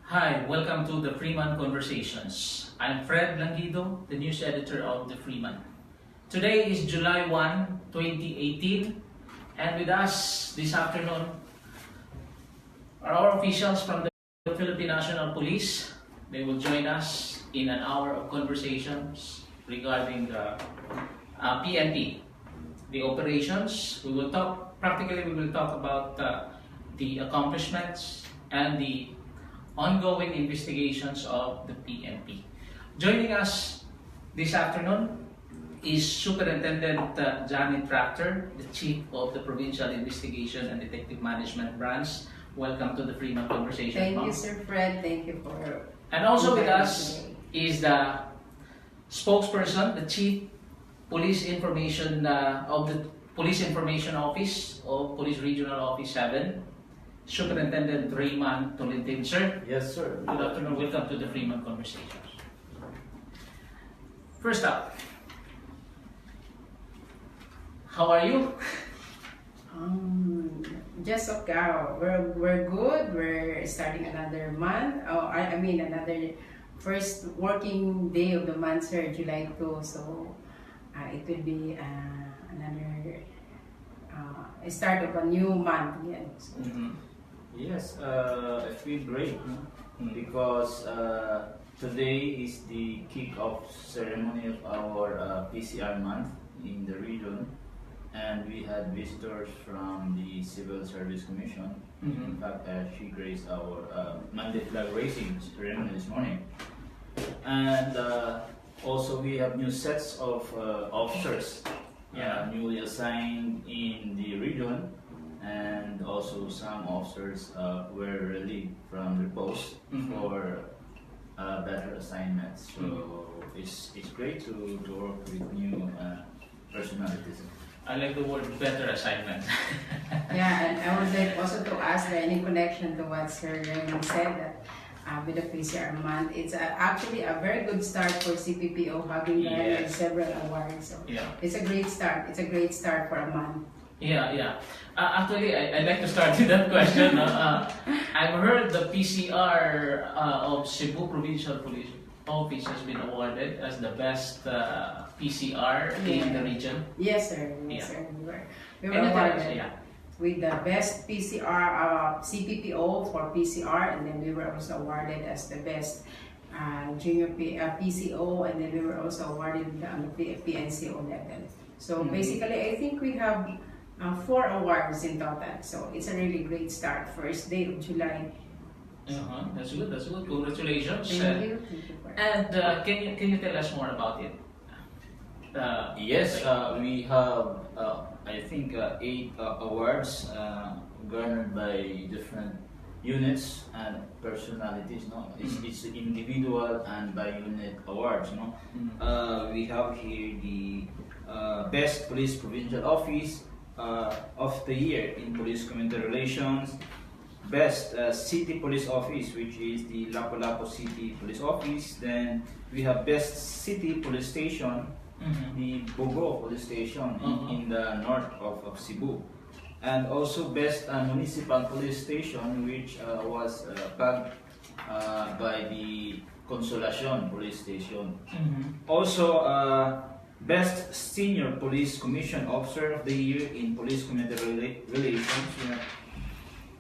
Hi, welcome to the Freeman Conversations. I'm Fred Langido, the news editor of the Freeman. Today is July 1, 2018, and with us this afternoon are our officials from the Philippine National Police. They will join us in an hour of conversations regarding the PNP, the operations. We will talk about the accomplishments and the ongoing investigations of the PNP. Joining us this afternoon is Superintendent Janet Tractor, the Chief of the Provincial Investigation and Detective Management Branch. Welcome to the Freeman Conversation. Thank you, Sir Fred. Thank you for. And also with us is the spokesperson, the Chief Police Information of the Police Information Office of Police Regional Office 7, Superintendent Freeman Tolentine. Sir. Yes, sir. Good afternoon. Welcome to the Freeman Conversations. First up, how are you? Just okay. We're good. We're starting another month. Another first working day of the month, sir, July 2. So it will be another start of a new month again. So. Mm-hmm. Yes, I feel great because today is the kick-off ceremony of our PCR month in the region, and we had visitors from the Civil Service Commission. Mm-hmm. In fact, she graced our Monday flag raising ceremony this morning, and also we have new sets of officers newly assigned in the region. And also some officers were relieved from their posts for better assignments. So it's great to work with new personalities. I like the word better assignment. Yeah, and I would like also to ask any connection to what Sir Raymond said that with the PCR month, it's actually a very good start for CPPO having garnered several awards. So it's a great start. It's a great start for a month. Yeah. Actually, I'd like to start with that question. I've heard the PCR of Cebu Provincial Police Office has been awarded as the best PCR in the region. Yes, sir. Sir. We were Can you tell us, awarded with the best PCR CPPO for PCR, and then we were also awarded as the best junior PCO, and then we were also awarded on the PNCO level. So basically, I think we have 4 awards in total. So it's a really great start. First day of July. That's good. Congratulations. Thank you. And can you tell us more about it? Yes, we have I think 8 awards garnered by different units and personalities. It's individual and by unit awards. We have here the best police provincial office of the year in police community relations, best city police office, which is the Lapu-Lapu City Police Office. Then we have best city police station, the Bogo Police Station in the north of Cebu, and also best municipal police station, which was bagged by the Consolacion Police Station. Also best Senior Police Commission Officer of the Year in Police Community Relations,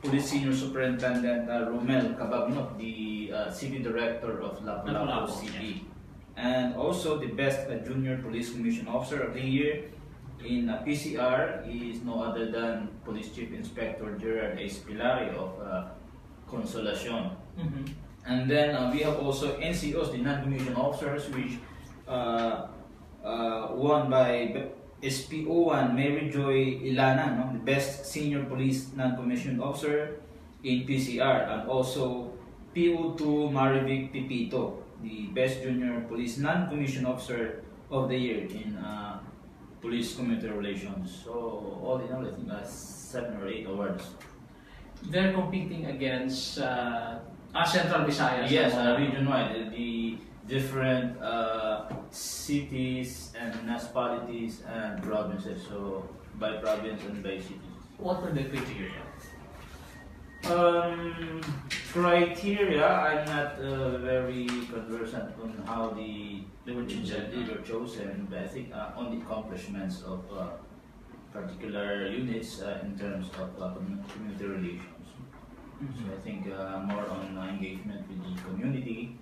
Police Senior Superintendent Romel Cabagnot, the City Director of Lapu-Lapu City. And also the best Junior Police Commission Officer of the Year in PCR is no other than Police Chief Inspector Gerard Espilari of Consolacion. And then we have also NCOs, the non-commissioned officers, which won by SPO1 Mary Joy Ilana, the best Senior Police Non-Commissioned Officer in PCR, and also PO2 Marivic Pipito, the best Junior Police Non-Commissioned Officer of the Year in Police Community Relations. So all in all, I think that's 7 or 8 awards. They're competing against Central Visayas. Yes, region-wide. The different cities and municipalities and provinces, so by province and by cities. What were the criteria? Um, Criteria, I'm not very conversant on how they were chosen, but I think on the accomplishments of particular units in terms of community relations. So I think more on engagement with the community,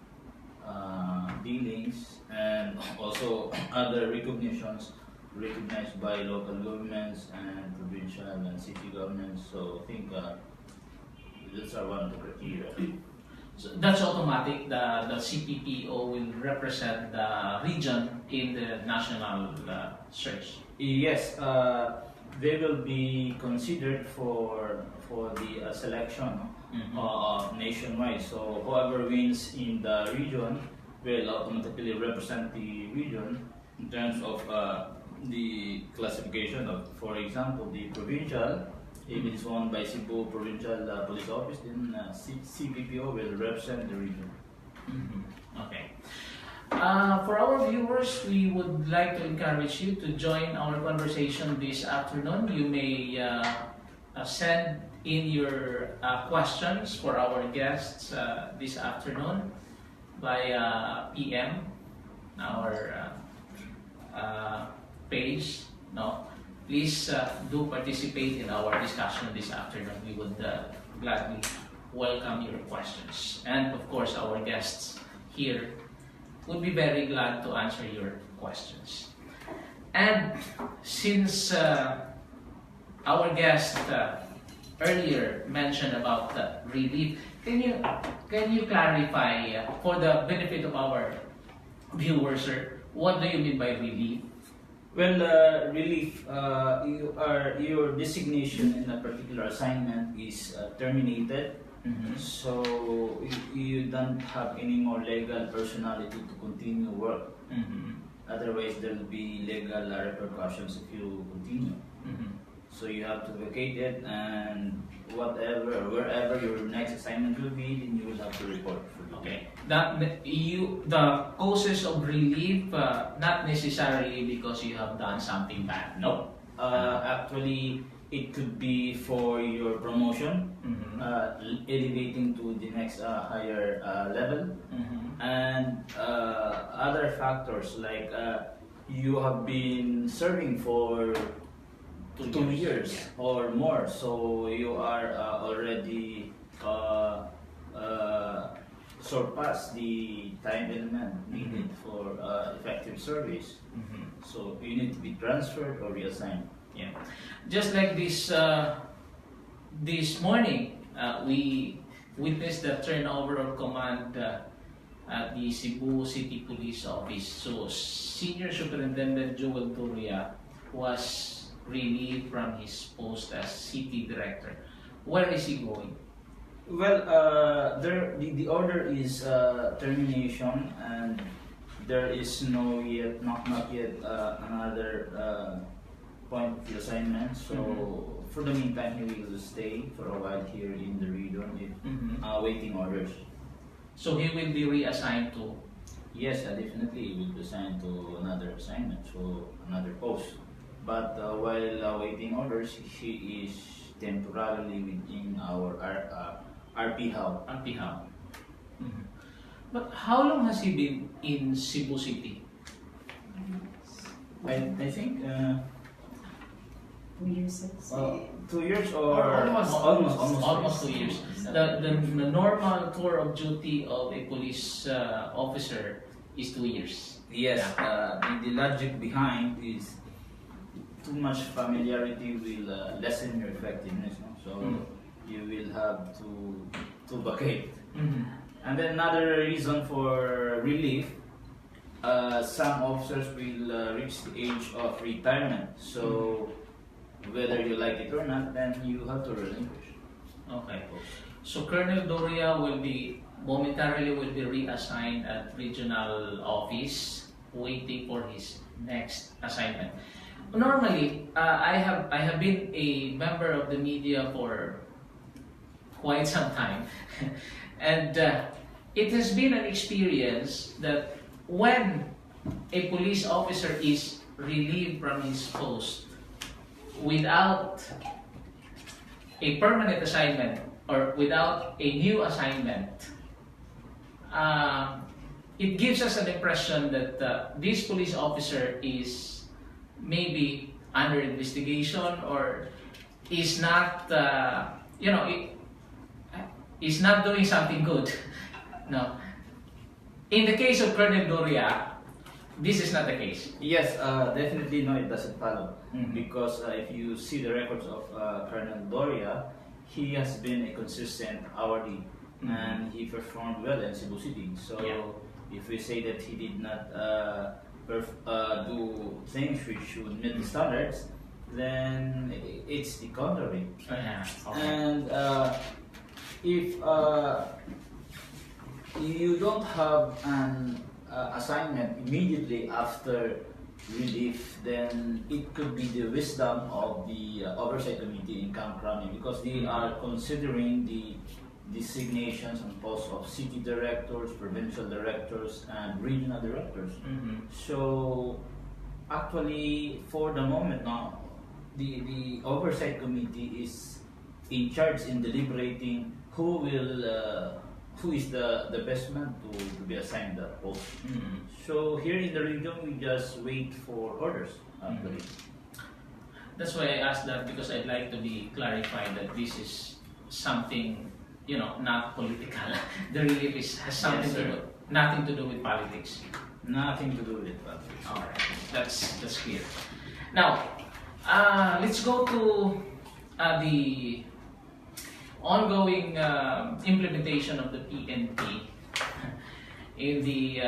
dealings, and also other recognitions recognized by local governments and provincial and city governments. So I think those are one of the criteria. So that's automatic. The CPPO will represent the region in the national search. Yes, they will be considered for the selection nationwide. So whoever wins in the region will automatically represent the region in terms of the classification of, for example, the provincial. If it is won by Cebu Provincial Police Office, then CPPO will represent the region. Okay. For our viewers, we would like to encourage you to join our conversation this afternoon. You may send in your questions for our guests this afternoon by PM, our page. No, please do participate in our discussion this afternoon. We would gladly welcome your questions, and of course, our guests here would be very glad to answer your questions. And since our guest earlier mentioned about the relief, can you clarify for the benefit of our viewers, sir, what do you mean by relief? Well, relief, your designation in a particular assignment is terminated. So you don't have any more legal personality to continue work. Otherwise, there will be legal repercussions if you continue. So you have to vacate it, and wherever your next assignment will be, then you will have to report. Okay. The causes of relief, not necessarily because you have done something bad. No. Actually, it could be for your promotion, elevating to the next higher level, and other factors like you have been serving for 2 years or more, so you are already surpassed the time element needed for effective service. So you need to be transferred or reassigned. Yeah, just like this morning, we witnessed the turnover of command at the Cebu City Police Office. So Senior Superintendent Joel Turia was relieved from his post as city director. Where is he going? Well, the order is termination, and there is not yet another point of the assignment. So for the meantime, he will stay for a while here in the region, waiting orders. So he will be reassigned to? Yes, definitely he will be assigned to another assignment, so another post. But while waiting orders, he is temporarily within our RP hub. RP hub. But how long has he been in Cebu City? I think 2 years. 2 years or almost 2 years. The normal tour of duty of a police officer is 2 years. Yes, the logic behind is too much familiarity will lessen your effectiveness. No? So you will have to vacate. And then another reason for relief, some officers will reach the age of retirement. So whether you like it or not, then you have to relinquish. Okay. So Colonel Doria will be momentarily reassigned at regional office, waiting for his next assignment. Normally, I have been a member of the media for quite some time, and it has been an experience that when a police officer is relieved from his post without a permanent assignment, or without a new assignment, it gives us an impression that this police officer is maybe under investigation or is not, is not doing something good. No. In the case of Colonel Doria, this is not the case. Yes, definitely no, it doesn't follow. Because if you see the records of Colonel Doria, he has been a consistent awardee and he performed well in Cebu City. So if we say that he did not do things which would meet the standards, then it's the contrary. And if you don't have an assignment immediately after relief, then it could be the wisdom of the oversight committee in Camp Crame, because they are considering the designations and posts of city directors, provincial directors, and regional directors. So actually, for the moment now, the oversight committee is in charge in deliberating who is the best man to be assigned that post. So here in the region, we just wait for orders actually. That's why I asked that, because I'd like to be clarified that this is something, not political. The relief has something to do, nothing to do with politics. Nothing to do with politics. All right, that's clear. Now, let's go to the ongoing implementation of the PNP. In the,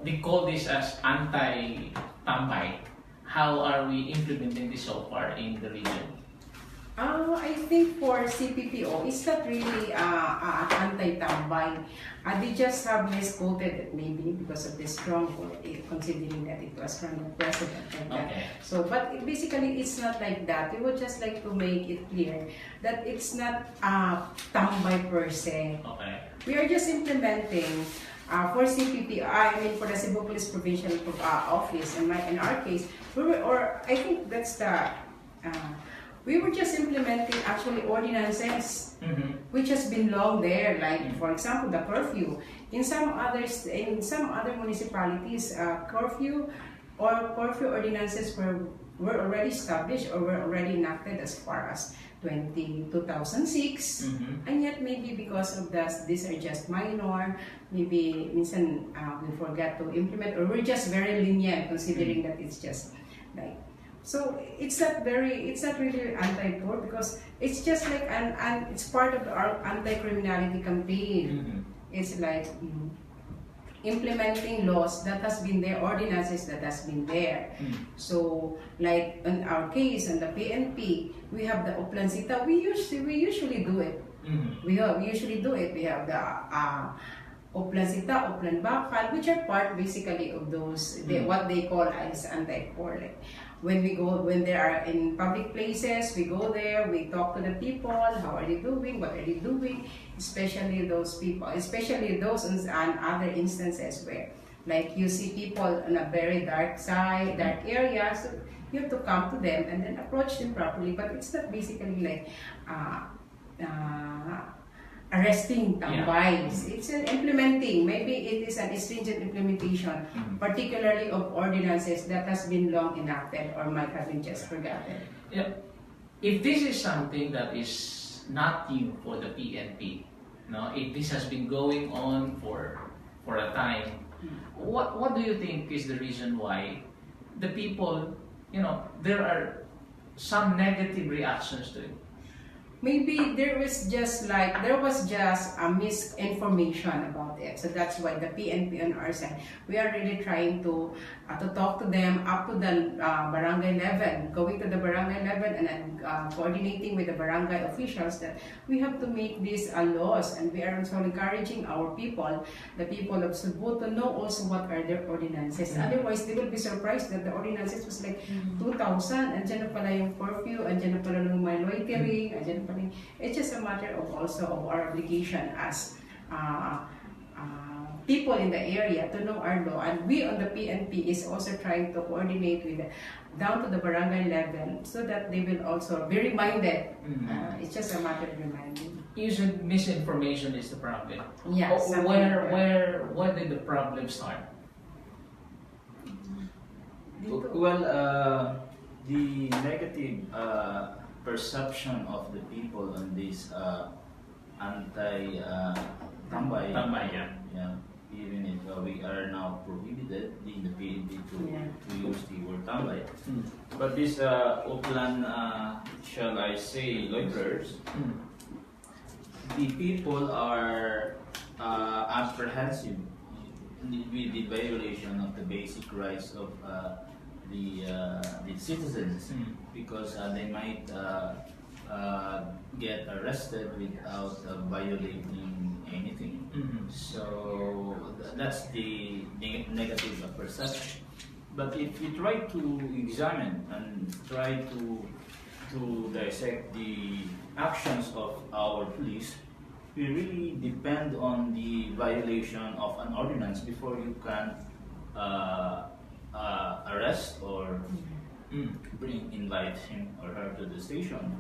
they call this as anti-tambay. How are we implementing this so far in the region? I think for CPPO, it's not really anti-tambay. They just have misquoted it maybe because of the stronghold, considering that it was from the president like that. So, but basically, it's not like that. We would just like to make it clear that it's not tambay per se. We are just implementing for CPP, I mean for the Cebu Police Provincial Office. In our case, I think that's the. We were just implementing actually ordinances, which has been long there. Like for example, the curfew. In some other municipalities, curfew ordinances were already established or were already enacted as far as 2006, and yet maybe because of these are just minor, maybe minsan we forgot to implement, or we're just very lenient considering that it's just like. So it's not really anti-poor, because it's just like it's part of our anti-criminality campaign. It's like implementing laws that has been there, ordinances that has been there. So like in our case, in the PNP, we have the Oplansita. We usually do it. We usually do it. We have the Oplansita, Oplan Bakal, which are part basically of those what they call as anti-poor. Like, when they are in public places, we go there, we talk to the people, how are they doing, what are they doing, especially those people, especially those and other instances where, like, you see people on a very dark area, so you have to come to them and then approach them properly, but it's not basically like arresting tambays. It's an implementing. Maybe it is an stringent implementation, particularly of ordinances that has been long enacted or might have been just forgotten. If this is something that is not new for the PNP, if this has been going on for a time, what do you think is the reason why the people, there are some negative reactions to it? Maybe there was just a misinformation about it. So that's why the PNP on our side, we are really trying to talk to them up to the barangay level, going to the barangay level and then coordinating with the barangay officials that we have to make these laws, and we are also encouraging our people, the people of Cebu, to know also what are their ordinances. Otherwise, they will be surprised that the ordinances was like 2,000, and dyan na pala yung curfew, and dyan na pala yung may loitering, and dyan na pala. It's just a matter of also of our obligation as people in the area to know our law, and we on the PNP is also trying to coordinate with down to the barangay level so that they will also be reminded. It's just a matter of reminding. You said misinformation is the problem. Yeah, something like that. Where did the problem start? Well, the negative perception of the people on this anti-tambay, Yeah. yeah, even if we are now prohibited in the PNP to use the word tambay. But this upland, shall I say, loiterers, the people are apprehensive with the violation of the basic rights of the citizens because they might get arrested without violating anything. So that's the negative perception. But if you try to examine and try to dissect the actions of our police, we really depend on the violation of an ordinance before you can arrest or invite him or her to the station.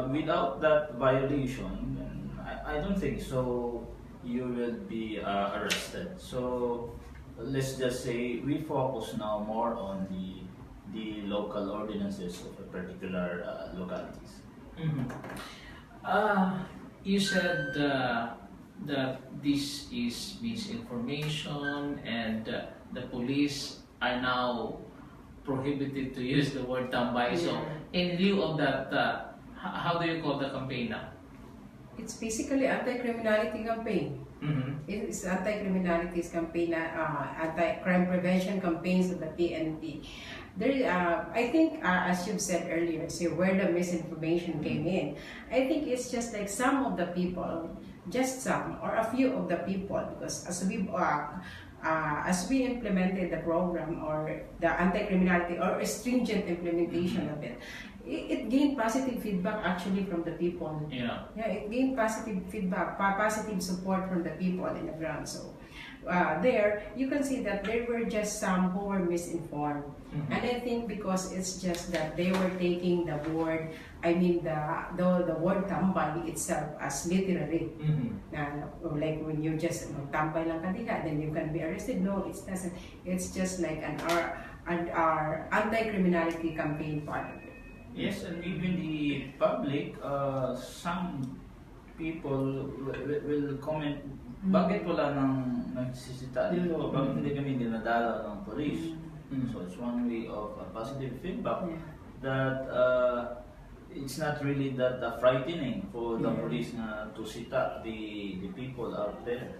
Without that violation, then I don't think so you will be arrested. So let's just say we focus now more on the local ordinances of a particular localities. You said that this is misinformation and the police are now prohibited to use the word tambay. So in lieu of that, how do you call the campaign now? It's basically anti-criminality campaign. It's anti-criminality campaign, anti-crime prevention campaigns of the PNP. I think, as you've said earlier, where the misinformation came in, I think it's just like some of the people, just some or a few of the people, because as we implemented the program or the anti-criminality or stringent implementation of it gained positive feedback actually from the people. Yeah, it gained positive feedback, positive support from the people in the ground. So there you can see that there were just some who were misinformed, and I think because it's just that they were taking the word, the word tambay itself as literally. Like when you just tambay lang ka diha, then you can be arrested. No, it doesn't. It's just like our anti-criminality campaign part of it. Yes, and even the public, some people will comment, bakit wala nang nagsisita dito? Bakit hindi kami dinadala ng police? So it's one way of positive feedback that it's not really that frightening for the police to sita the people out there.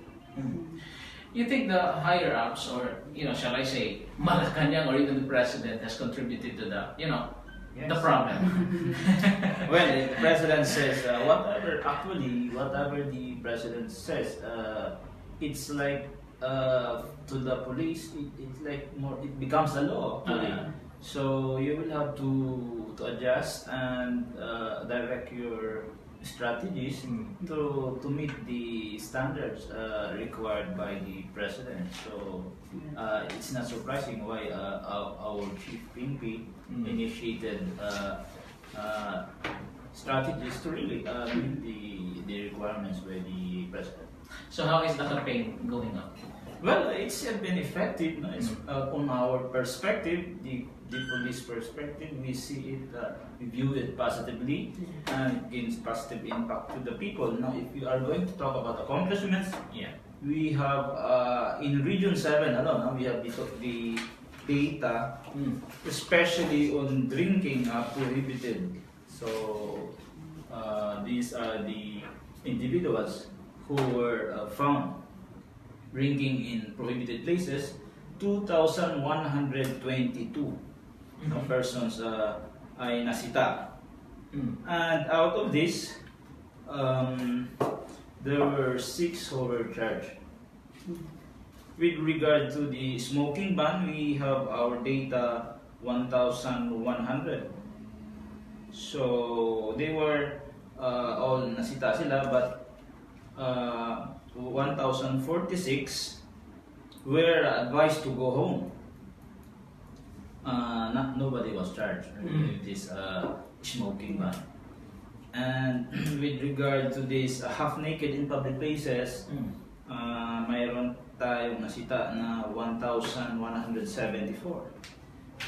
You think the higher ups, or shall I say, Malacanang or even the president has contributed to the the problem? Well, the president says whatever the president says, it's like to the police, it's like more, it becomes a law actually. So you will have to adjust and direct your strategies to meet the standards required by the president. So it's not surprising why our chief PNP initiated strategies to really meet the requirements by the president. So how is the campaign going on? Well, it's been effective. No? It's, on our perspective, the police perspective, we see it, we view it positively, and it gains positive impact to the people. Now, if you are going to talk about accomplishments, we have in Region 7 alone, we have the data, especially on drinking prohibited. So these are the individuals who were found drinking in prohibited places. 2,122 persons ay nasita. And out of this, there were 6 who were charged. With regard to the smoking ban, we have our data 1,100. So they were all nasita sila, but 1,046 were advised to go home. Nobody was charged with this smoking ban. And with regard to this half-naked in public places, mayroon tayong nasita na 1,174.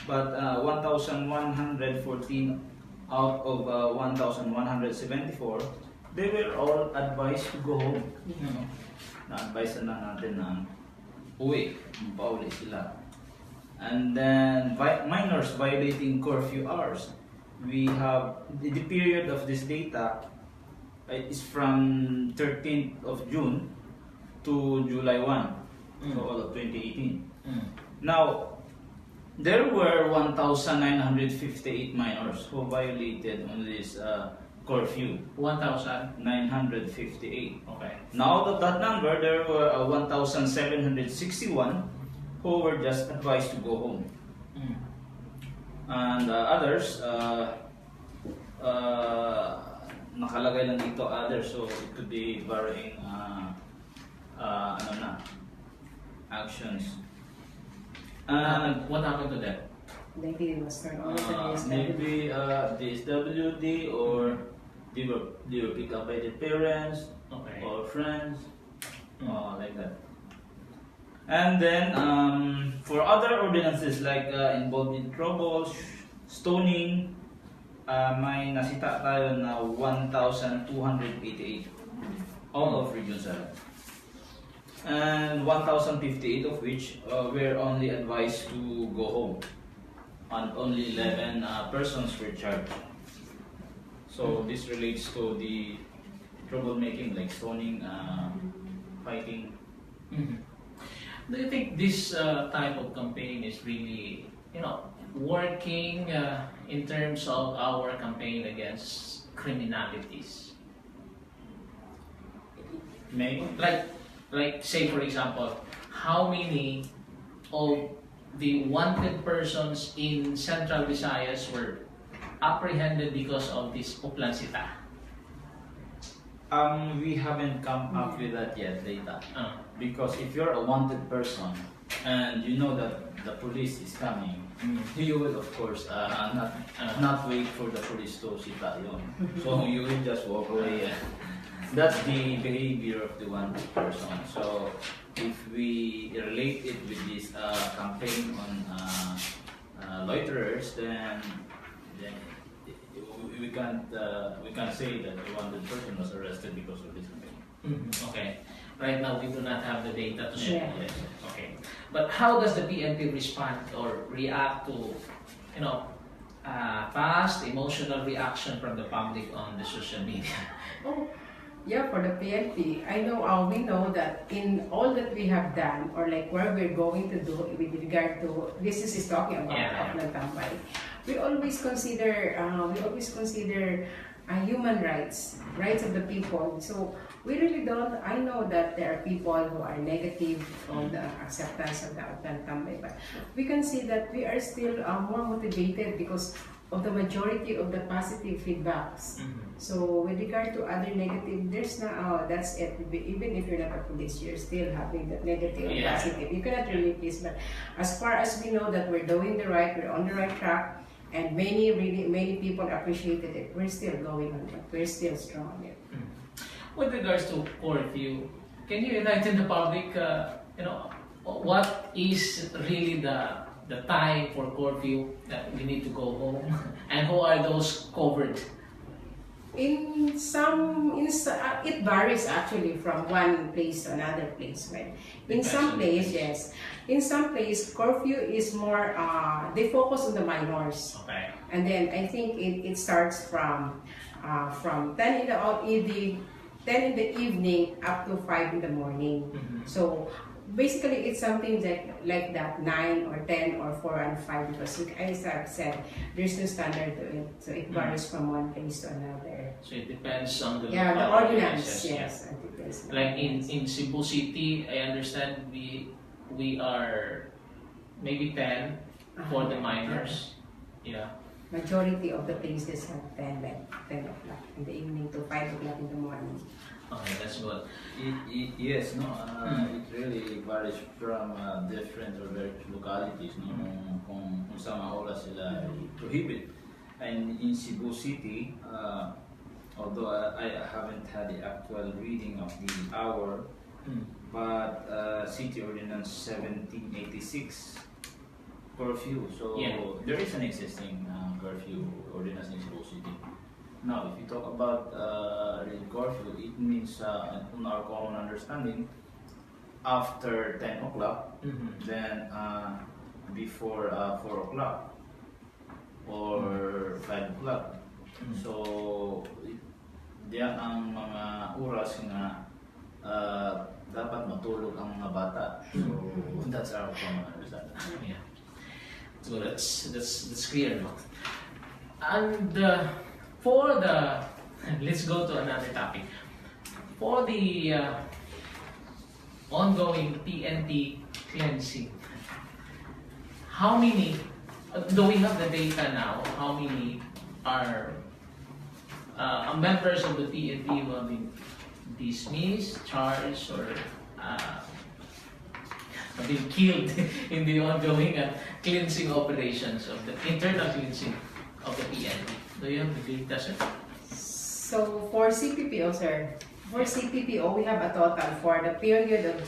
But 1,114 out of 1,174, they were all advised to go home. Na-advise na natin na uwi, pauli sila. And then minors violating curfew hours. We have the period of this data is from 13th of June to July 1, so all of 2018. Now, there were 1,958 minors who violated on this curfew. 1,958. Okay. Now, out of that number, there were 1,761 who were just advised to go home. And others, nakalagay lang dito others, so it could be varying actions. What happened to them? Maybe it was turned on to the Maybe DSWD, or they were picked up by the parents, Okay. or friends, like that. And then for other ordinances like involved in trouble, stoning, may nasita tayo na 1,288, all of Region 7. And 1,058 of which were only advised to go home, and only 11 persons were charged. So this relates to the troublemaking like stoning, fighting. Do you think this type of campaign is really, working in terms of our campaign against criminalities? Maybe. Like say for example, how many of the wanted persons in Central Visayas were apprehended because of this Uplansita? We haven't come up with that yet, data. Because if you're a wanted person and you know that the police is coming, you will of course not wait for the police to sita yun. So you will just walk away. That's the behavior of the wanted person. So if we relate it with this campaign on loiterers, then we can't say that the wanted person was arrested because of this campaign. Okay. Right now we do not have the data to show. Yeah. Yes. Okay. But how does the PNP respond or react to, fast emotional reaction from the public on the social media? Oh, yeah, for the PNP, we know that in all that we have done, or like where we're going to do with regard to, this is talking about Upland Tambay, we always consider human rights of the people. So we really don't, I know that there are people who are negative on the acceptance of the Upland Tambay, but we can see that we are still more motivated because of the majority of the positive feedbacks. So with regard to other negative, there's now, that's it. Even if you're not a police, you're still having that negative and positive. You cannot really please, but as far as we know that we're doing we're on the right track, and many people appreciated it, we're still going on it. We're still strong on it. With regards to curfew, can you enlighten the public, what is really the time for curfew that we need to go home, and who are those covered? It varies actually from one place to another place, right? In some place, yes. In some place, curfew is more, they focus on the minors. Okay. And then I think it starts from 10 in the evening up to 5 in the morning. So basically, it's something like that, 9 or 10 or 4 and 5, because as I've said, there's no standard to it. So it varies from one place to another. So it depends on the the ordinance, yes. Yeah. It depends. Like in Cebu City, I understand we are maybe 10 for the minors. Yeah. Majority of the places have 10 o'clock in the evening to 5 o'clock in the morning. Okay, that's good. It really varies from different or various localities, kung saan oras sila prohibit. And in Cebu City, although I haven't had the actual reading of the hour, but City Ordinance 1786 curfew. So Yeah. there is an existing curfew ordinance in Cebu City. Now, if you talk about real curfew, it means, on our common understanding, after 10 o'clock, then before 4 o'clock or 5 o'clock. So, diyan ang mga oras na dapat matulog ang mga bata. So, that's our common understanding. Yeah. So that's clear, no? And for the let's go to another topic. For the ongoing PNP cleansing, how many? Do we have the data now? How many are members of the PNP who have been dismissed, charged, or have been killed in the ongoing cleansing operations of the internal cleansing of the PNP? Do you have the data, sir? So for CPPO, sir, for CPPO, we have a total for the period of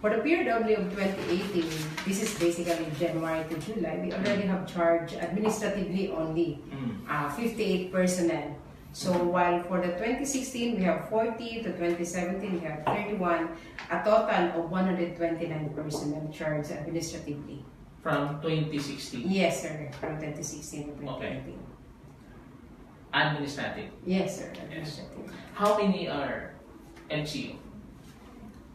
for the period only of 2018. This is basically January to July. We already have charged administratively only 58 personnel. So while for the 2016 we have 40, to 2017 we have 31, a total of 129 personnel charged administratively. From 2016? Yes, sir. From 2016 to 2018. Okay. Administrative? Yes, sir. Administrative. How many are MCO?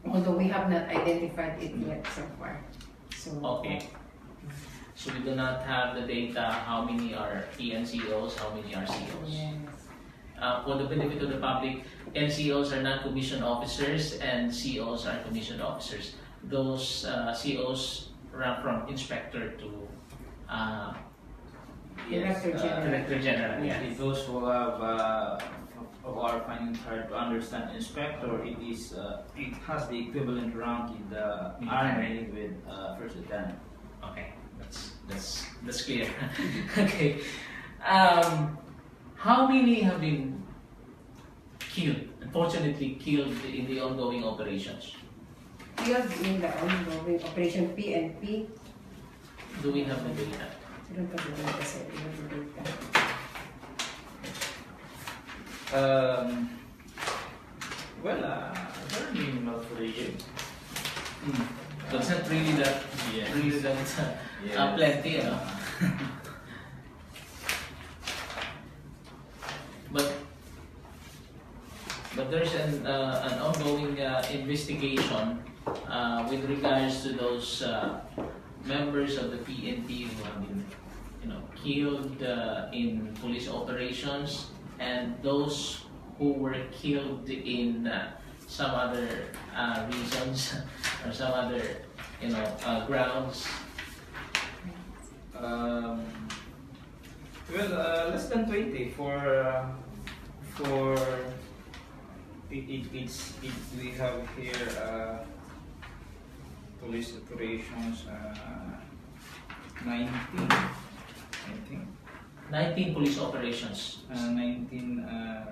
Although we have not identified it yet so far. So, Okay. So we do not have the data how many are ENCOs, how many are COs. Yes. For the benefit of the public, NCOs are non-commissioned officers and COs are commissioned officers. Those COs run from inspector to Director General. Director General. Yeah. Those who have who are finding it hard to understand inspector, it has the equivalent rank in the army with first lieutenant. Okay, that's clear. Okay. How many have been killed? Unfortunately, killed in the ongoing operations. Killed in the ongoing Operation PNP. Do we have the data? I don't have the data, sir. We have the data. Very minimal for the year. So it's not really that. Yes. Really that Yes. plenty, you know. But there's an ongoing investigation with regards to those members of the PNP who have been, killed in police operations, and those who were killed in some other reasons or some other, grounds. Less than 20 for we have here police operations 19 I think 19 police operations. 19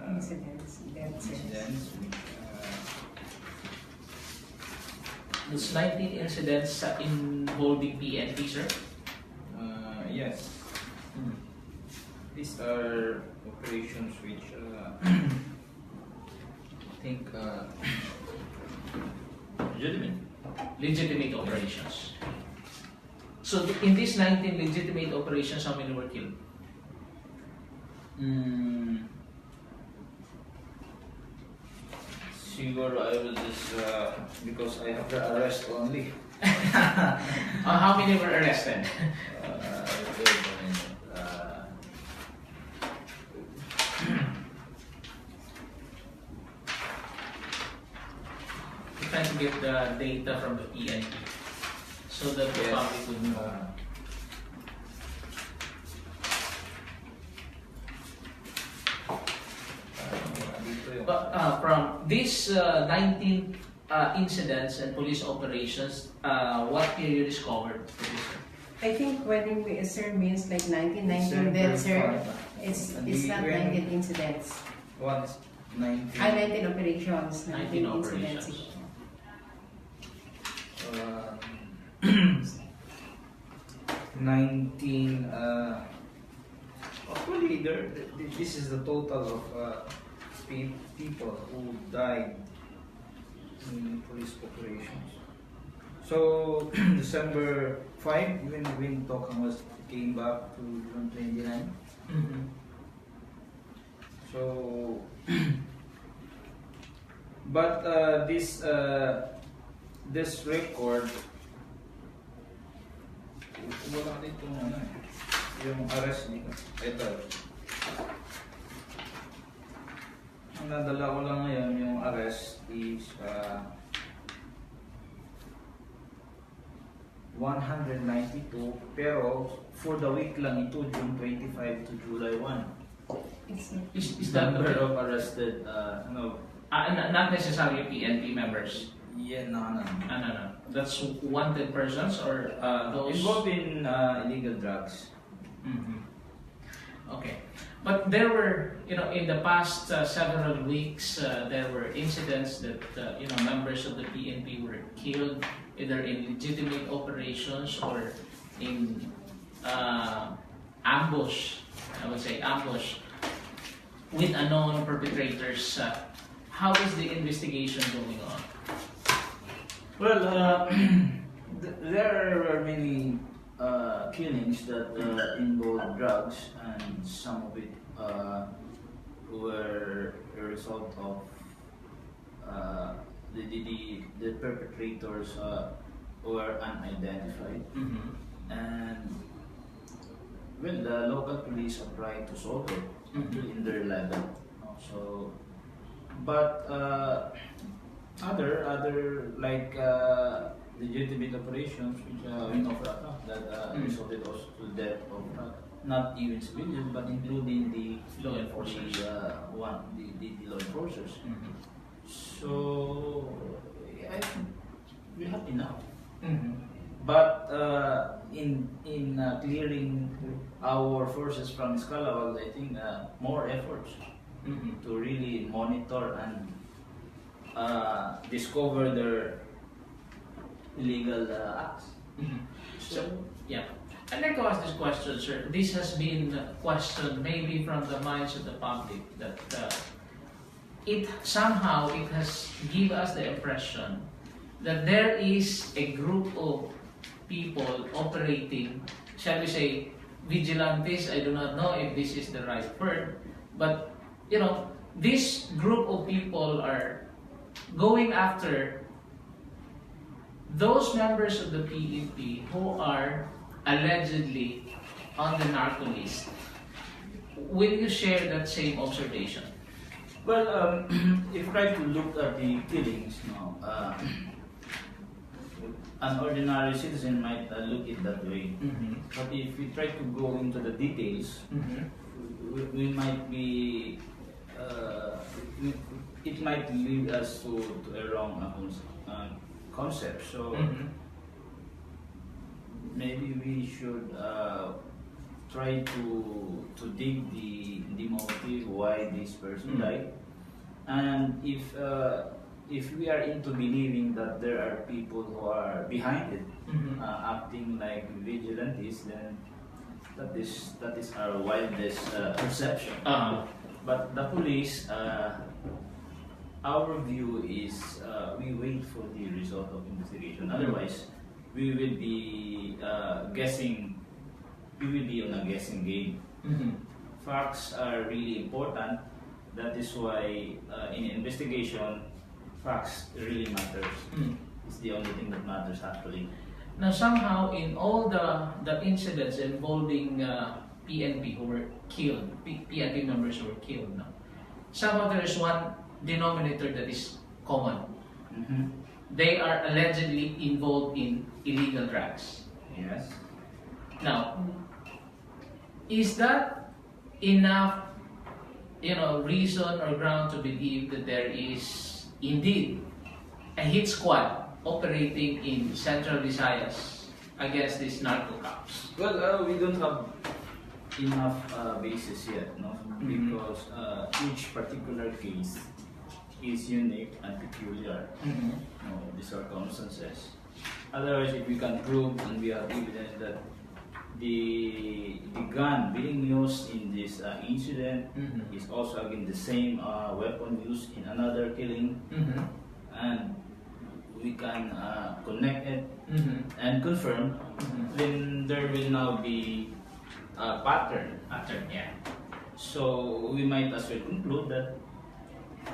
Incidents. incidents Those 19 incidents involving PNP, sir? yes, these are operations which I think Legitimate operations. So in these 19 legitimate operations, how many were killed? Siguro I will just because I have the arrest only. How many were arrested? We're trying to get the data from the PNP so that the public would know. But from these 19 incidents and police operations, what period is covered? I think when we sir means like 1919 then, sir. It's And it's we not went- 19 incidents. What? 19. 19 operations, 19 19 incidents. operations. Uh, 19. Actually, this is the total of people who died in police operations. So December 5, when Tokang was came back to June 29. Mhm. So, but this record, wala dito ano eh, yung arrest dito. Ito. Ang nadala ko lang ngayon, yung arrest is 192, pero for the week lang ito, June 25 to July 1. Is that Number the, of arrested, not necessarily PNP members? yeah, no. No. That's wanted persons or those Involved in illegal drugs. Mhm. Okay, but there were, in the past several weeks, there were incidents that members of the PNP were killed either in legitimate operations or in ambush. I would say ambush with unknown perpetrators. How is the investigation going on? Well, there are many killings that involve drugs, and some of it were a result of the perpetrators were unidentified, Mhm. and well, the local police are trying to solve it in their level. So, but other like legitimate operations which we know for a fact that resulted also to death of not even civilians but including the Law enforcers. the law enforcers. Mhm. So I think we have enough. Mhm. But in clearing our forces from Scalawag, I think more efforts Mhm. to really monitor and discover their illegal acts. Mhm. So, yeah. I'd like to ask this question, sir. This has been questioned maybe from the minds of the public that it has give us the impression that there is a group of people operating, shall we say, vigilantes. I do not know if this is the right word, but this group of people are going after those members of the PNP who are allegedly on the narco list. Will you share that same observation? Well, if you try to look at the killings now, an ordinary citizen might look it that way. Mm-hmm. But if we try to go into the details, we might be, it might lead us to a wrong concept. So maybe we should try to dig the motive why this person died, and if we are into believing that there are people who are behind it, acting like vigilantes, then that is our wildest perception. But the police, our view is we wait for the result of investigation. Otherwise, we will be guessing. We will be on a guessing game. Facts are really important. That is why in investigation, facts really matters. It's the only thing that matters actually. Now, somehow, in all the incidents involving PNP who were killed, PNP members who were killed, somehow there is one denominator that is common. They are allegedly involved in illegal drugs. Yes. Now, is that enough, reason or ground to believe that there is indeed a hit squad operating in Central Visayas against these narco cops? Well, we don't have enough basis yet, no? Because each particular case is unique and peculiar. No, the circumstances. Otherwise, if we can prove and we have evidence that the gun being used in this incident is also again the same weapon used in another killing, and we can connect it and confirm, then there will now be a pattern. Yeah. So we might as well conclude that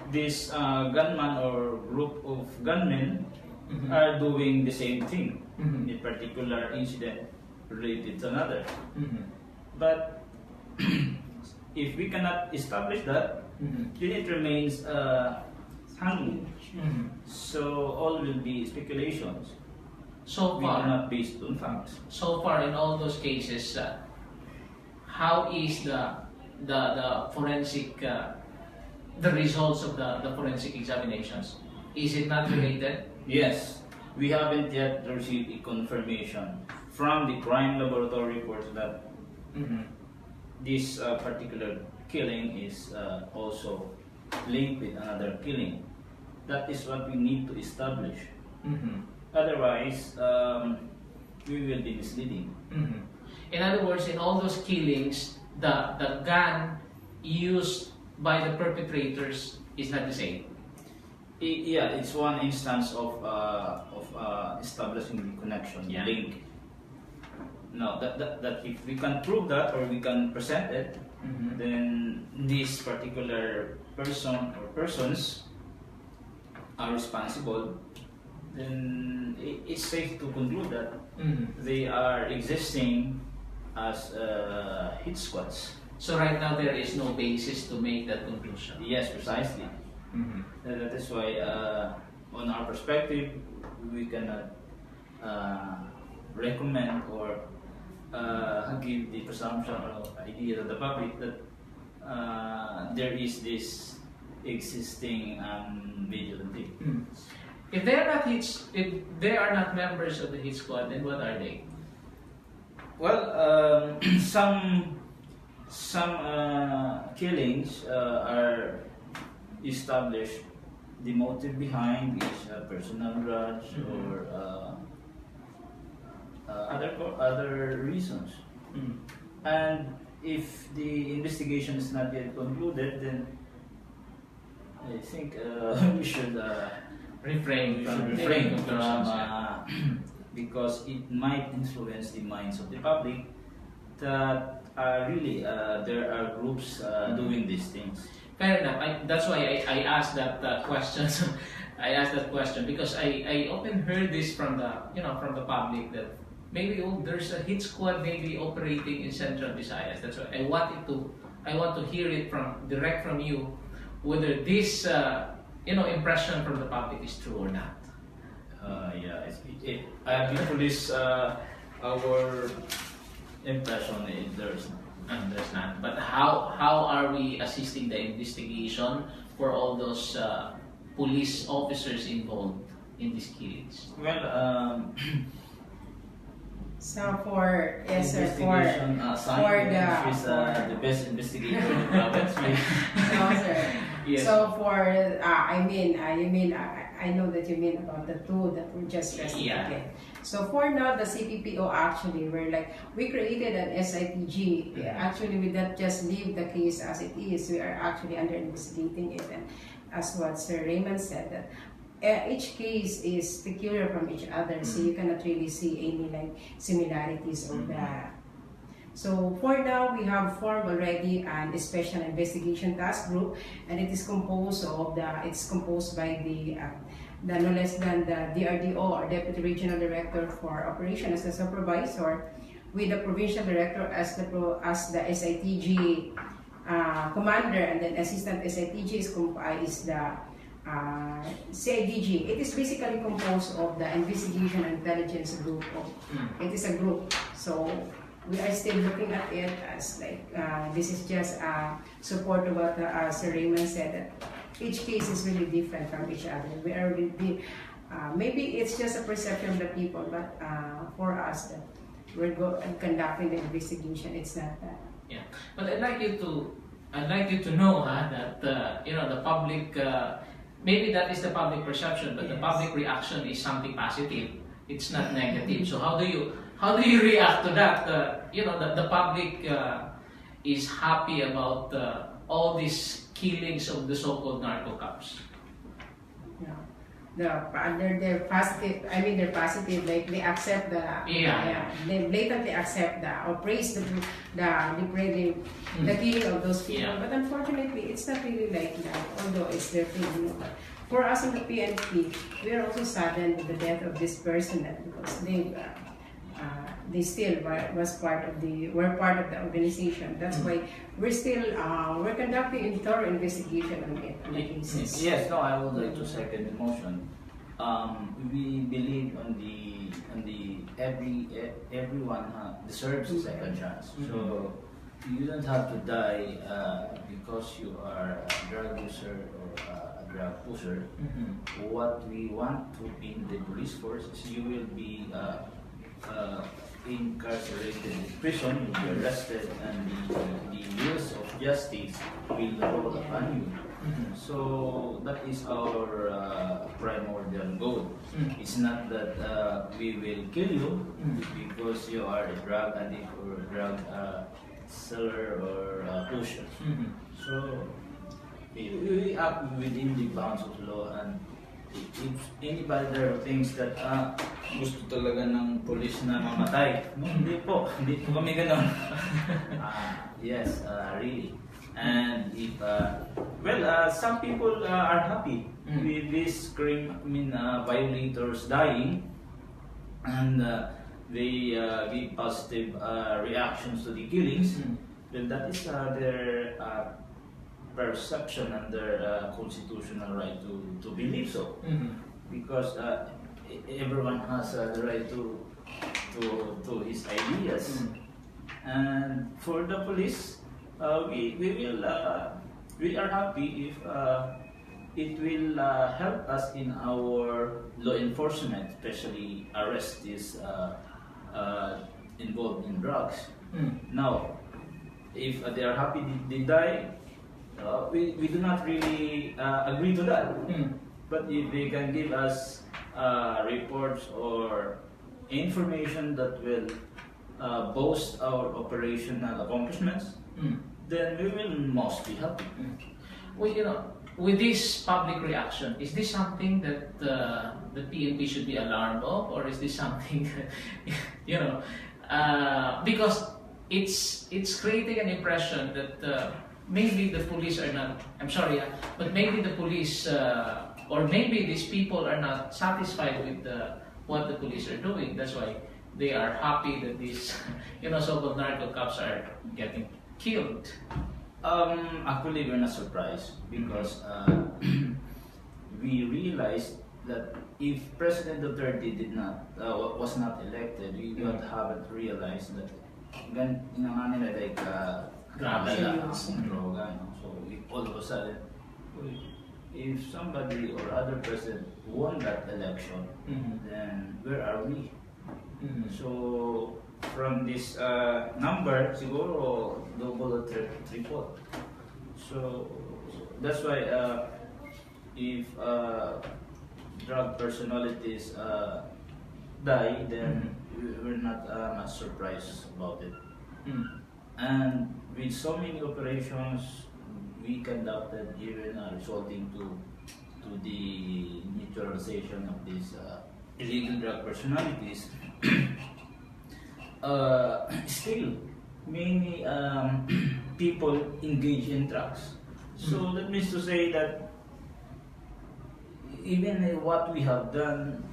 this gunman or group of gunmen are doing the same thing in a particular incident related to another. But if we cannot establish that, then it remains hanging. So all will be speculations. So We are far, not based on facts. so far in all those cases, how is the forensic the results of the forensic examinations? Is it not related? Yes, we haven't yet received a confirmation from the crime laboratory reports that this particular killing is also linked with another killing. That is what we need to establish. Otherwise, we will be misleading. In other words, in all those killings, the gun used by the perpetrators is not the same. Yeah, it's one instance of establishing the connection, Yeah. link. Now, that if we can prove that or we can present it, then this particular person or persons are responsible, then it's safe to conclude that they are existing as hit squads. So right now there is no basis to make that conclusion. Yes, precisely. That is why, on our perspective, we cannot recommend or give the presumption or idea to the public that there is this existing vigilante. If they are not if they are not members of the hit squad, then what are they? Well, some killings are established. The motive behind is personal grudge or other reasons. And if the investigation is not yet concluded, then I think we should Refrain from refrain making from conclusions. because it might influence the minds of the public that really there are groups doing these things. Fair enough. That's why I asked that question. I asked that question because I often heard this from the public that maybe there's a hit squad maybe operating in Central Visayas. That's why I want to hear it direct from you whether this impression from the public is true or not. Yeah, police our impression is there's There's not. But how are we assisting the investigation for all those police officers involved in these killings? well. So for Investigation, the best investigator in the province. no sir. Yes. So for I know that you mean about the two that were just rested Yeah. again. So for now, the CPPO actually we created an SITG. Actually, we not just leave the case as it is. We are actually under investigating it, and as what Sir Raymond said that. Each case is peculiar from each other, so you cannot really see any similarities of that. So for now, we have formed already an special investigation task group, and it's composed by the no less than the DRDO or Deputy Regional Director for Operation as the supervisor, with the Provincial Director as the SITG commander, and then Assistant SITG is the CIDG. It is basically composed of the Investigation and Intelligence Group. It is a group, so we are still looking at it as this is just support of what Sir Raymond said, that each case is really different from each other. We are really, maybe it's just a perception of the people, but for us that we're conducting the investigation, it's not that. Yeah, but I'd like you to know that you know, the public, maybe that is the public perception, but the Yes. public reaction is something positive. It's not negative. So how do you react to that? You know, the public is happy about all these killings of the so-called narco cops. Yeah. They're positive. I mean, they're positive. Like they accept they blatantly accept or praise the killing of those people. Yeah. But unfortunately, it's not really like that. Although it's their thing. But for us in the PNP, we are also saddened with the death of this person because they still were part of the organization. That's why we're still we're conducting a thorough investigation on the cases. Yes, no, I would like to second the motion. We believe on the everyone deserves a second chance. So you don't have to die because you are a drug user or a drug pusher. What we want to be in the police force is you will be incarcerated in prison, you'll be arrested, and the wheels of justice will roll upon you. So that is our primordial goal. It's not that we will kill you because you are a drug addict or a drug seller or pusher. So we act within the bounds of law, and if anybody there thinks that gusto talaga ng police na mamatay, no, hindi po kami ganon. Yes, really. And if some people are happy with these violators dying, and they give positive reactions to the killings, then that is their perception and their constitutional right to believe so, because everyone has the right to his ideas. And for the police, we are happy if it will help us in our law enforcement, especially arrests involved in drugs. Now, if they are happy they die, we do not really agree to that. But if they can give us reports or information that will boast our operational accomplishments, then we will most be happy. Well, you know, with this public reaction, is this something that the PNP should be alarmed of, or is this something that, you know, because it's creating an impression that maybe the police are not, I'm sorry, but maybe the police or maybe these people are not satisfied with what the police are doing. That's why they are happy that these, you know, so-called narco cops are getting killed. Actually, we're not surprised because we realized that if President Duterte was not elected, we would haven't realized that like grabe lang ang droga. So all of a sudden, if somebody or other president won that election, then where are we? So from this number, siguro double or triple. So that's why if drug personalities die, then we're not much surprised about it. And with so many operations we conducted, even resulting to the neutralization of these illegal drug personalities, still many people engage in drugs. So that means to say that even what we have done,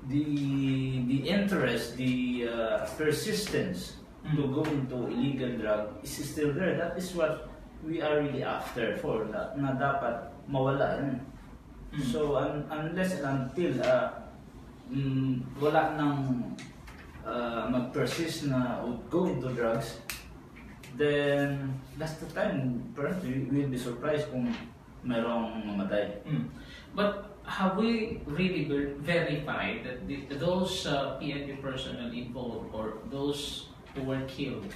the interest, the persistence to go into illegal drug is still there. That is what we are really after for, na dapat mawala yan. So unless and until wala nang mag-persist na would go into drugs, then that's the time apparently we will be surprised kung mayroong mamatay. But have we really verified that those PNP personnel involved or those who were killed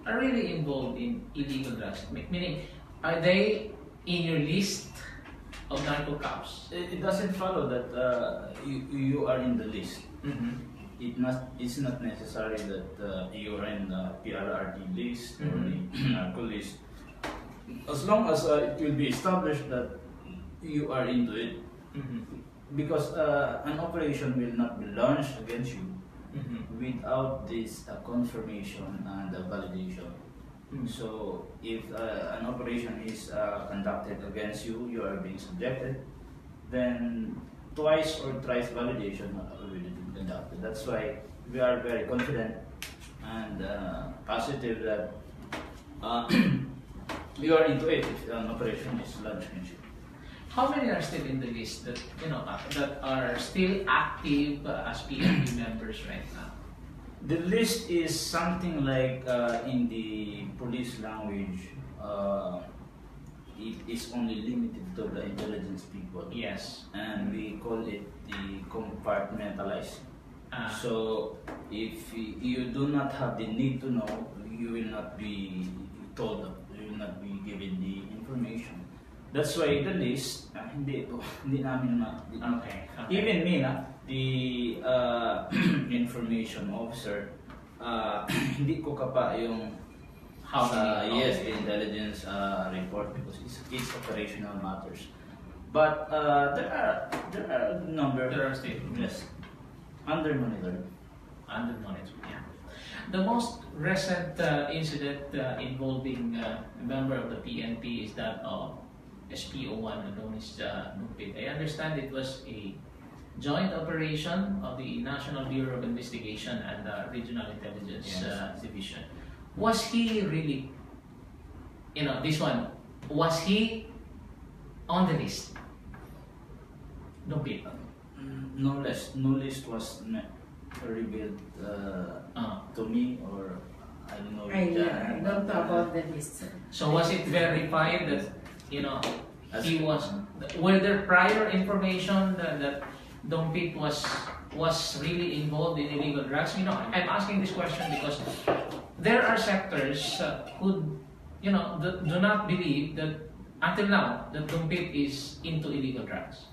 are really involved in illegal drugs? Meaning, are they in your list of narco cops? It doesn't follow that you are in the list. It's not necessary that you are in the PRRT list or the narco list. As long as it will be established that you are into it, because an operation will not be launched against you without this confirmation and validation. So if an operation is conducted against you, you are being subjected, then twice or thrice validation will be conducted. That's why we are very confident and positive that we are into it if an operation is launched against you. How many are still in the list that that are still active as PNP members right now? The list is something like in the police language. It is only limited to the intelligence people. Yes. And we call it the compartmentalized. So if you do not have the need to know, you will not be told, you will not be given the information. That's why the list, hindi namin Okay. Even me, the information officer, hindi ko kapa yung yes, the intelligence report because it's operational matters. But there are a number. There are still. Yes, under monitor. Under monitor, yeah. The most recent incident involving a member of the PNP is that of SPO1, known as Nupit. I understand it was a joint operation of the National Bureau of Investigation and the Regional Intelligence Division. Was he really, this one, was he on the list? Nupit. No list was revealed to me, or I don't know. I don't know about the list. So was it verified that he was? Were there prior information that Dompit was really involved in illegal drugs? I'm asking this question because there are sectors who do not believe that until now that Dompit is into illegal drugs.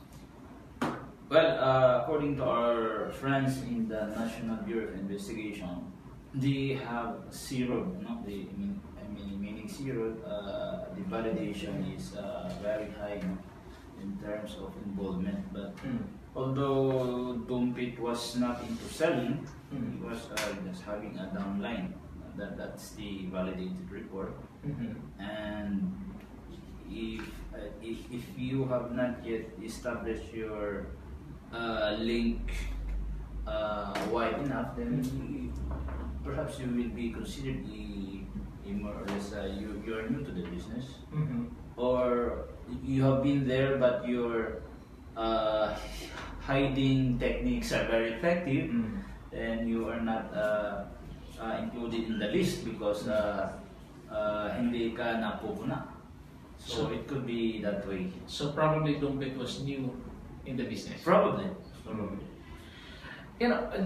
Well, according to our friends in the National Bureau of Investigation, they have zero. Meaning zero. The validation is very high in terms of involvement. But although Dompit was not into selling, he was just having a downline. That's the validated report. And if you have not yet established your link wide enough, then perhaps you will be considered more or less you are new to the business, or you have been there but your hiding techniques are very effective, and you are not included in the list because hindi ka napupuna. So it could be that way. So probably Dompit was new in the business. Probably.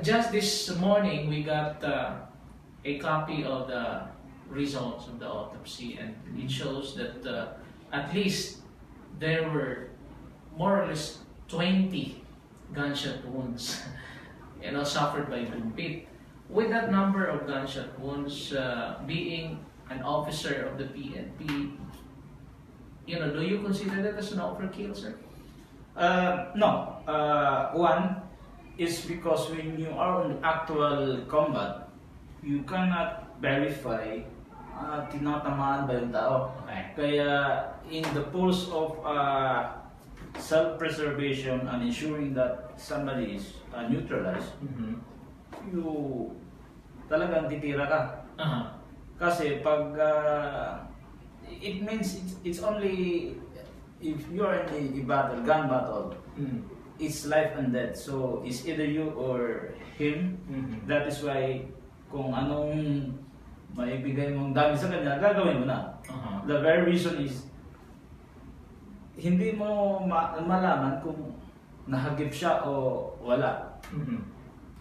Just this morning we got a copy of the results of the autopsy, and it shows that at least there were more or less 20 gunshot wounds suffered by Dompit. With that number of gunshot wounds, being an officer of the PNP, do you consider that as an overkill, sir? No. One is because when you are on actual combat, you cannot verify tinatamaan ba yung tao. Okay. Kaya in the pulse of self-preservation and ensuring that somebody is neutralized, you talagang titira ka. Kasi pag it means it's only if you are in a battle, gun battle, it's life and death. So it's either you or him. That is why kung anong maibigay mong dami sa kanya, gagawin mo na. The very reason is hindi mo malaman kung nahagip siya o wala.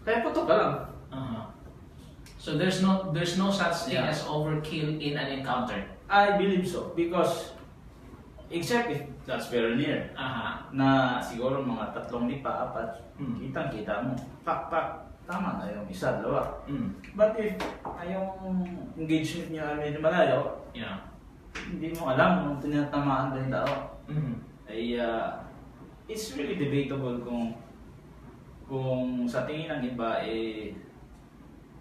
Kaya putok ka lang. So there's no such thing Yeah. as overkill in an encounter. I believe so because except if that's very near Aha. na siguro mga 3 lipa, 4, Mm. kitang-kita mo. Pak, tama na yung isa, dalawa. Mm. But if yung engagement niya ay medyo malayo, Yeah. hindi mo alam kung tinatamaan ba yung tao. Mhm. Ay, it's really debatable kung sa tingin ng iba,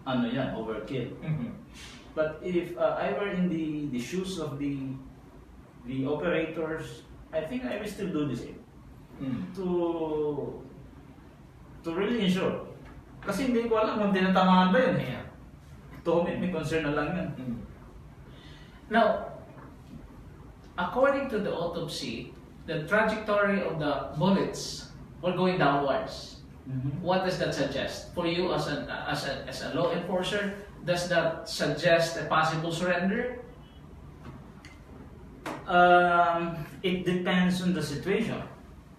ano yan, overkill. Mhm. But if I were in the shoes of the operators, I think I will still do the same Mm. to really ensure. Kasi hindi ko alam kung tinatamaan ba yun. Yeah. To me, may concern na lang yan. Mm. Now, according to the autopsy, the trajectory of the bullets were going downwards. What does that suggest for you as a law enforcer? Does that suggest a possible surrender? It depends on the situation.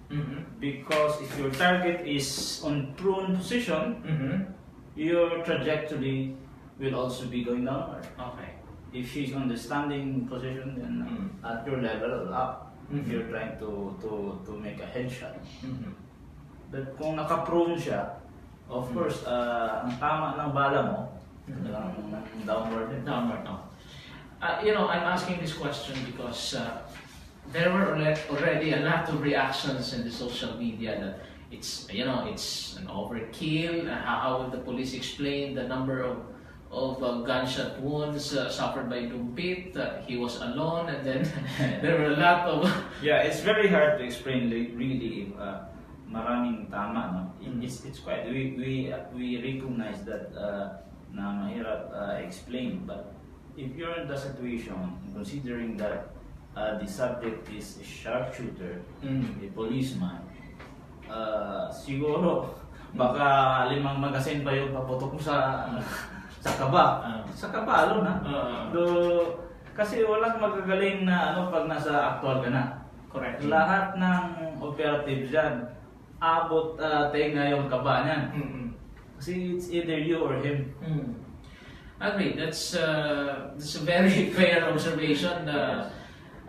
Mm-hmm. Because if your target is on prone position, Mm-hmm. your trajectory will also be going downward. Okay. If she's on the standing position, then at your level up. If Mhm. you're trying to make a headshot. Mm-hmm. But kung naka-prone siya, of course, ang tama ng bala mo, downward din. Downward now. I'm asking this question because there were already a lot of reactions in the social media that it's an overkill. How would the police explain the number of gunshot wounds suffered by Dumpit? He was alone, and then there were a lot of Yeah, it's very hard to explain really if maraming tama, no? It's quite we recognize that na mahirap explain, but if you're in the situation considering that the subject is a sharpshooter, a policeman, siguro baka 5 magasin pa yung paputok mo sa kaba. Sa kabalo na. Kasi walang magagaling na pag nasa actual ka na. correct. Lahat ng operatives dyan, abot tenga yung kaba niyan. Mm-mm. Kasi it's either you or him. Mm. Agree. That's a very fair observation.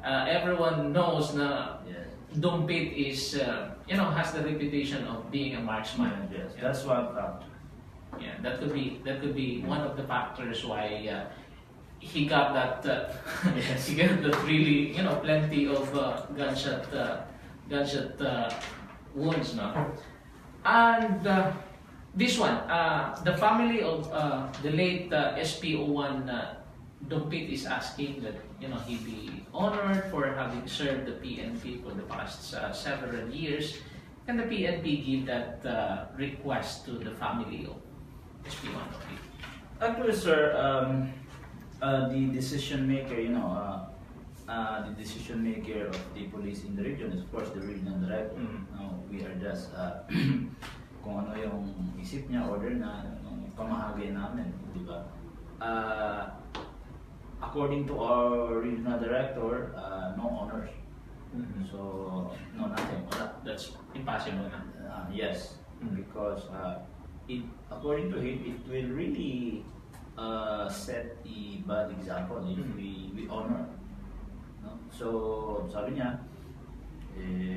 Everyone knows na Yes. Dumpit is has the reputation of being a marksman. Yes, Yeah. that's one fact. Yeah, that could be one of the factors why he got that. He got that really plenty of gunshot wounds now. And this one, the family of the late SPO1 Dumpit is asking that he be honored for having served the PNP for the past several years. Can the PNP give that request to the family of SPO1 Dumpit? Actually, sir, the decision maker, the decision maker of the police in the region is of course the regional director. We are just kung ano yung isip niya, order na pamahagi namin, di ba? According to our regional director, no honors. So, no nothing. Wala. That's impossible na. Yes, because according to him, it will really set a bad example if we honor. No? So, sabi niya,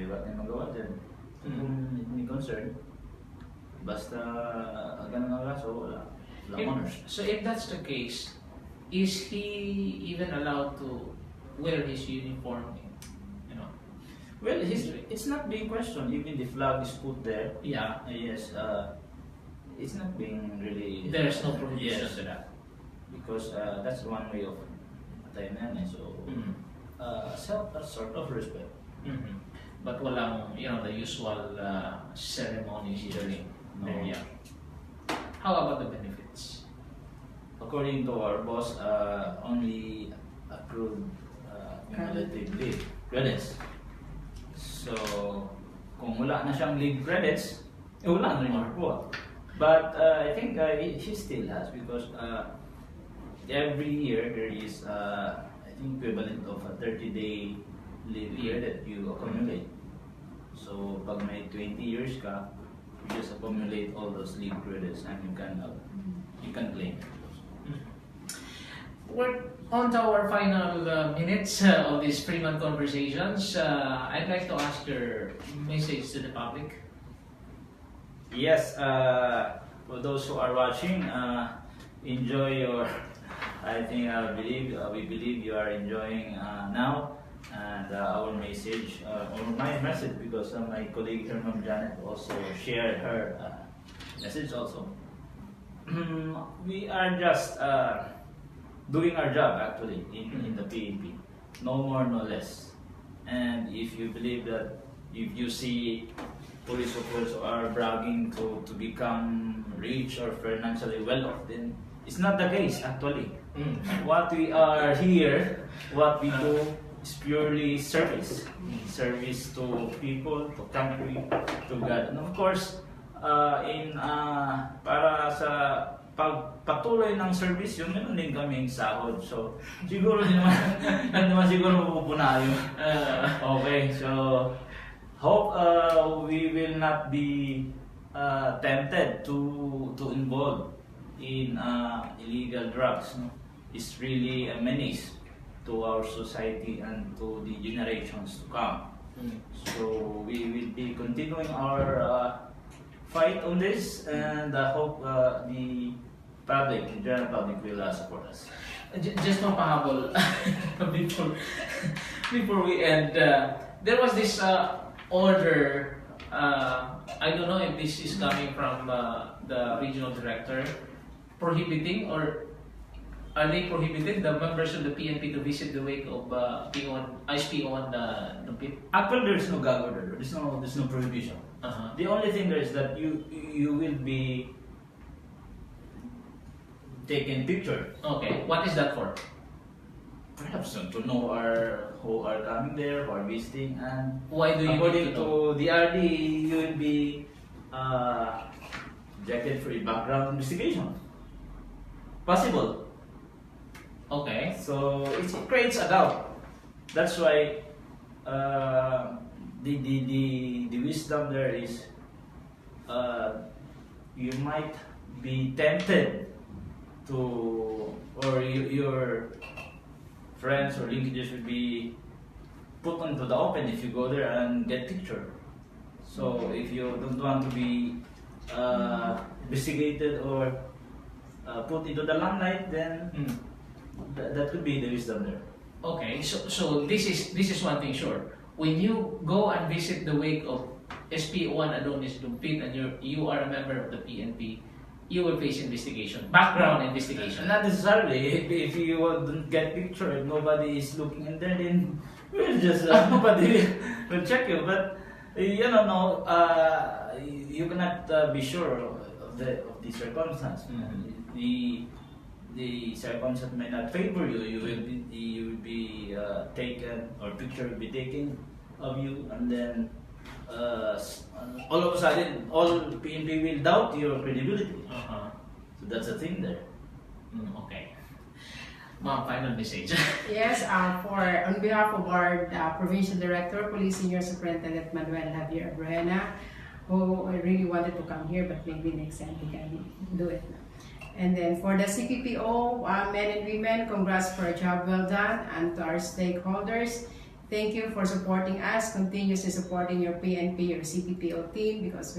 what na magawa dyan? Kung may concern, basta ganun ang kaso, wala honors. So if that's the case, is he even allowed to wear his uniform? Well, it's not being questioned. Even the flag is put there. Yeah. Yes, it's not being really. There's no prohibition Yes. to that. Because that's one way of attaining. So, sort of respect. Mhm. But walang, the usual ceremonies usually. No. There, yeah. How about the benefits? According to our boss, only accrued cumulative leave credits. So, kung wala na siyang leave credits, wala na rin makuha. But I think he still has because every year there is, I think, equivalent of a 30-day leave year that you accumulate. So, pag may 20 years ka, you just accumulate all those leave credits and you can claim. we're on to our final minutes of these Freeman conversations. I'd like to ask your message to the public. Yes, for those who are watching, enjoy your. I think we believe you are enjoying now, and our message or my message, because my colleague Herman Janet also shared her message also. We are just doing our job actually in the PNP, no more, no less. And if you believe that, if you see police officers are bragging to become rich or financially well off, then it's not the case actually. What we are here, what we do is purely service. Service to people, to country, to God. And of course, para sa pagpatuloy ng service, yun meron din kaming sahod. So, siguro hindi naman siguro mapupuna yun. Okay, so hope we will not be tempted to involve in illegal drugs. No? It's really a menace to our society and to the generations to come. So we will be continuing our fight on this, and I hope the public, the general public, will support us. Just mapahabol before we end. There was this order. I don't know if this is coming from the regional director, prohibiting, or are they prohibited, the members of the PNP, to visit the wake of ISP1 the pit? Actually, there is no gag order. There's no prohibition. The only thing there is that you will be taken picture. Okay, what is that for? Perhaps to know who are coming there, who are visiting, and Why do you according need to know? to the RD, you will be rejected for a background investigation. Possible. Okay. So it creates a doubt. That's why the wisdom there is you might be tempted to, or your friends or linkages will be put onto the open if you go there and get picture. So if you don't want to be investigated or put into the limelight, then that could be the wisdom there. Okay, so this is one thing sure. When you go and visit the wake of SP1 Adonis Dumpit and you are a member of the PNP, you will face investigation, background investigation. Not necessarily. If you don't get picture, if nobody is looking in there, then we'll just nobody will check you. But you don't know. You cannot be sure of the circumstance. The circumstance may not favor you. You will be taken, or picture will be taken of you, and then all of a sudden, all PNP will doubt your credibility. So that's the thing there. Okay. Ma'am, final message. Yes, on behalf of our Provincial Director, Police Senior Superintendent Manuel Javier Abrahena, who really wanted to come here, but maybe next time he can do it. And then for the CPPO men and women, congrats for a job well done. And to our stakeholders, thank you for supporting us, continuously supporting your PNP, your CPPO team, because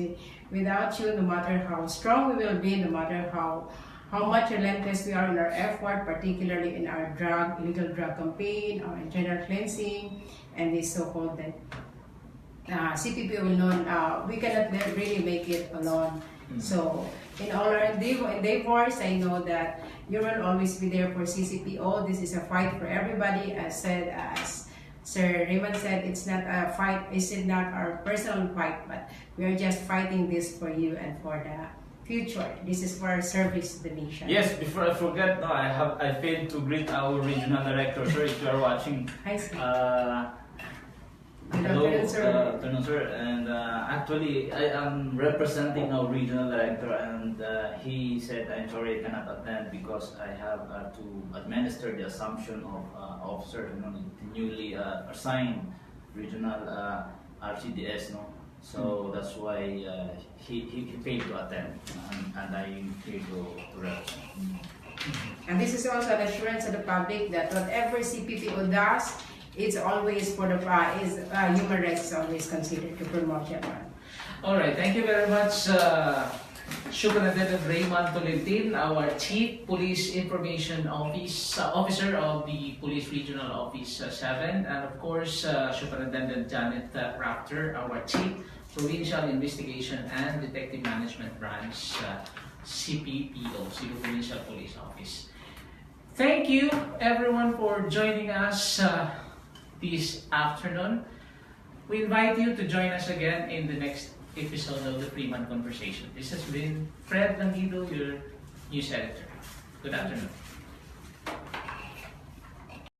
without you, no matter how strong we will be, no matter how much relentless we are in our effort, particularly in our illegal drug campaign, our general cleansing, and this so-called CPPO will not, we cannot really make it alone. So in all our endeavors, I know that you will always be there for CCPO. This is a fight for everybody. As Sir Raymond said, it's not a fight, it's not our personal fight, but we are just fighting this for you and for the future. This is for our service to the nation. Yes, before I forget, no, I failed to greet our regional director, sir, if you are watching. Hi, sir. Hello, afternoon, sir. And actually, I am representing our regional director, and he said, "I'm sorry, I cannot attend because I have to administer the assumption of officers, the newly assigned regional RCDS, no. So that's why he failed to attend, and I'm here to represent." And this is also an assurance to the public that whatever CPPO does, it's always for the human rights is always considered to promote that one. All right, thank you very much, Superintendent Raymond Tolentine, our Chief Police Information Officer of the Police Regional Office 7, and of course, Superintendent Janet Raptor, our Chief Provincial Investigation and Detective Management Branch, CPPO, Cebu Provincial Police Office. Thank you, everyone, for joining us this afternoon. We invite you to join us again in the next episode of the Freeman Conversation. This has been Fred Langido, your news editor. Good afternoon.